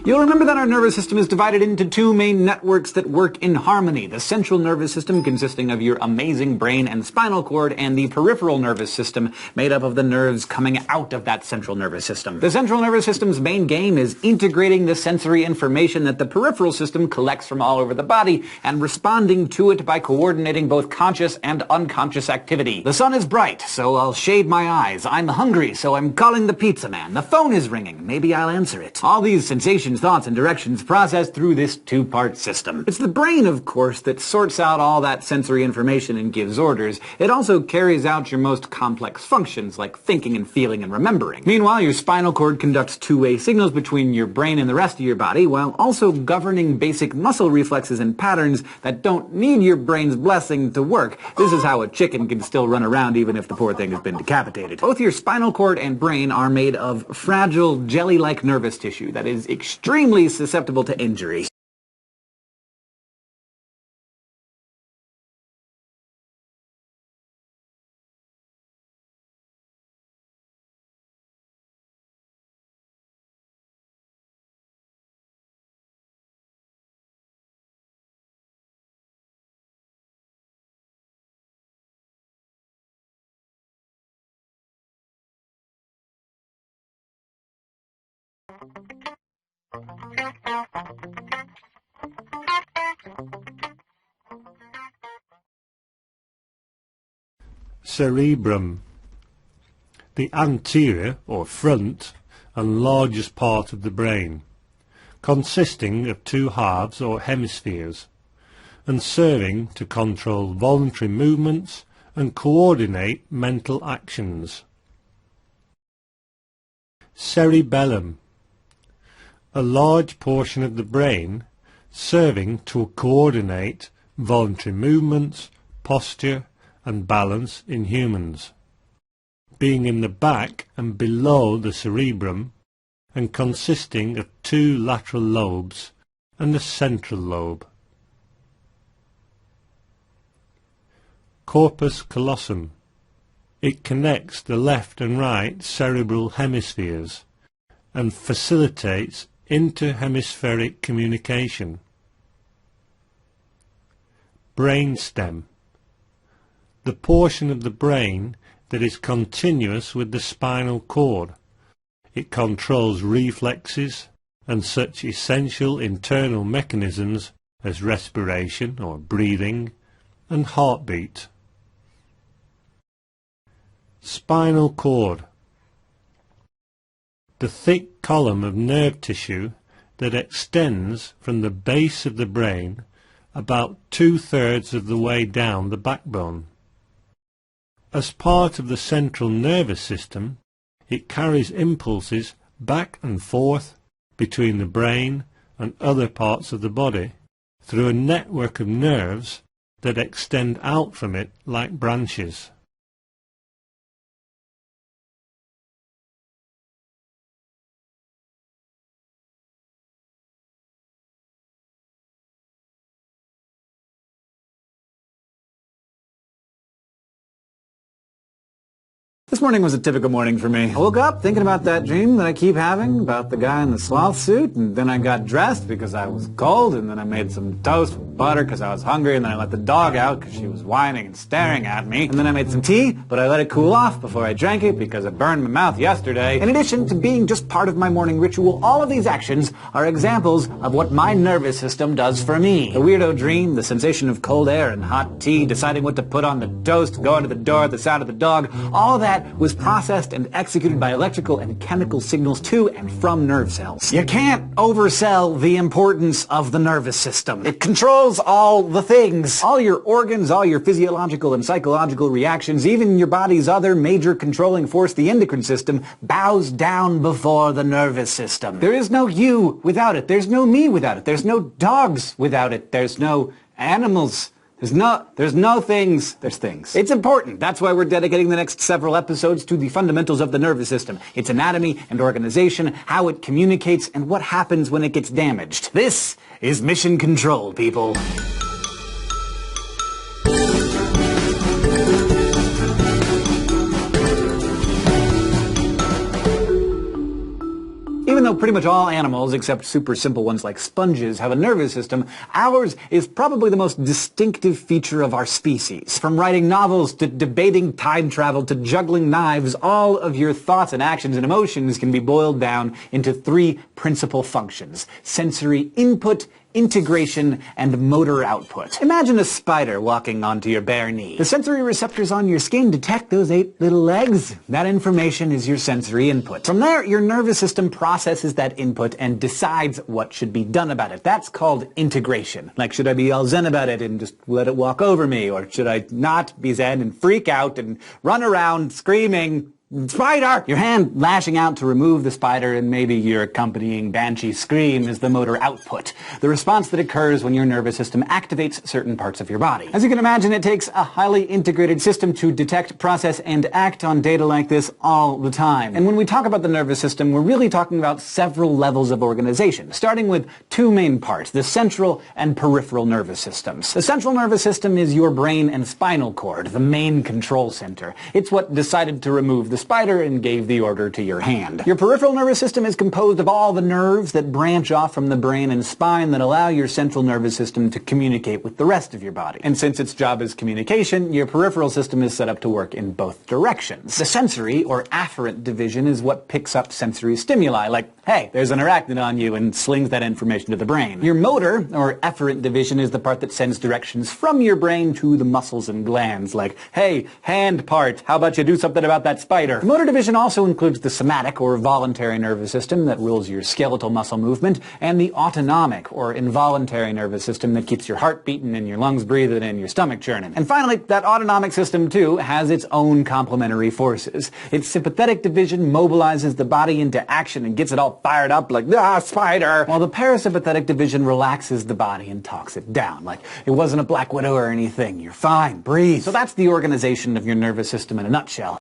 You'll remember that our nervous system is divided into two main networks that work in harmony. The central nervous system, consisting of your amazing brain and spinal cord, and the peripheral nervous system, made up of the nerves coming out of that central nervous system. The central nervous system's main game is integrating the sensory information that the peripheral system collects from all over the body and responding to it by coordinating both conscious and unconscious activity. The sun is bright, so I'll shade my eyes. I'm hungry, so I'm calling the pizza man. The phone is ringing. Maybe I'll answer it. All these sensations, thoughts, and directions processed through this two-part system. It's the brain, of course, that sorts out all that sensory information and gives orders. It also carries out your most complex functions, like thinking and feeling and remembering. Meanwhile, your spinal cord conducts two-way signals between your brain and the rest of your body, while also governing basic muscle reflexes and patterns that don't need your brain's blessing to work. This is how a chicken can still run around even if the poor thing has been decapitated. Both your spinal cord and brain are made of fragile, jelly-like nervous tissue that is extremely susceptible to injury. Cerebrum. The anterior or front and largest part of the brain, consisting of two halves or hemispheres, and serving to control voluntary movements and coordinate mental actions. Cerebellum. A large portion of the brain serving to coordinate voluntary movements, posture and balance in humans, being in the back and below the cerebrum and consisting of two lateral lobes and a central lobe. Corpus callosum. It connects the left and right cerebral hemispheres and facilitates interhemispheric communication. Brainstem. The portion of the brain that is continuous with the spinal cord. It controls reflexes and such essential internal mechanisms as respiration or breathing and heartbeat. Spinal cord. The thick column of nerve tissue that extends from the base of the brain about 2/3 of the way down the backbone. As part of the central nervous system, it carries impulses back and forth between the brain and other parts of the body through a network of nerves that extend out from it like branches. This morning was a typical morning for me. I woke up thinking about that dream that I keep having about the guy in the sloth suit, and then I got dressed because I was cold, and then I made some toast with butter because I was hungry, and then I let the dog out because she was whining and staring at me, and then I made some tea, but I let it cool off before I drank it because it burned my mouth yesterday. In addition to being just part of my morning ritual, all of these actions are examples of what my nervous system does for me. The weirdo dream, the sensation of cold air and hot tea, deciding what to put on the toast, going to the door at the sound of the dog, all that was processed and executed by electrical and chemical signals to and from nerve cells. You can't oversell the importance of the nervous system. It controls all the things. All your organs, all your physiological and psychological reactions, even your body's other major controlling force, the endocrine system, bows down before the nervous system. There is no you without it. There's no me without it. There's no dogs without it. There's no animals. There's no things. There's things. It's important. That's why we're dedicating the next several episodes to the fundamentals of the nervous system, its anatomy and organization, how it communicates, and what happens when it gets damaged. This is Mission Control, people. Even though pretty much all animals, except super simple ones like sponges, have a nervous system, ours is probably the most distinctive feature of our species. From writing novels to debating time travel to juggling knives, all of your thoughts and actions and emotions can be boiled down into three principal functions: sensory input, integration, and motor output. Imagine a spider walking onto your bare knee. The sensory receptors on your skin detect those 8 little legs. That information is your sensory input. From there, your nervous system processes that input and decides what should be done about it. That's called integration. Like, should I be all zen about it and just let it walk over me? Or should I not be zen and freak out and run around screaming, "Spider!" Your hand lashing out to remove the spider and maybe your accompanying banshee scream is the motor output, the response that occurs when your nervous system activates certain parts of your body. As you can imagine, it takes a highly integrated system to detect, process, and act on data like this all the time. And when we talk about the nervous system, we're really talking about several levels of organization, starting with two main parts, the central and peripheral nervous systems. The central nervous system is your brain and spinal cord, the main control center. It's what decided to remove the spider and gave the order to your hand. Your peripheral nervous system is composed of all the nerves that branch off from the brain and spine that allow your central nervous system to communicate with the rest of your body. And since its job is communication, your peripheral system is set up to work in both directions. The sensory, or afferent division, is what picks up sensory stimuli, like, hey, there's an arachnid on you, and slings that information to the brain. Your motor, or efferent division, is the part that sends directions from your brain to the muscles and glands, like, hey, hand part, how about you do something about that spider? The motor division also includes the somatic, or voluntary nervous system that rules your skeletal muscle movement, and the autonomic, or involuntary nervous system that keeps your heart beating and your lungs breathing and your stomach churning. And finally, that autonomic system, too, has its own complementary forces. Its sympathetic division mobilizes the body into action and gets it all fired up like, spider! While the parasympathetic division relaxes the body and talks it down, like, it wasn't a black widow or anything, you're fine, breathe. So that's the organization of your nervous system in a nutshell.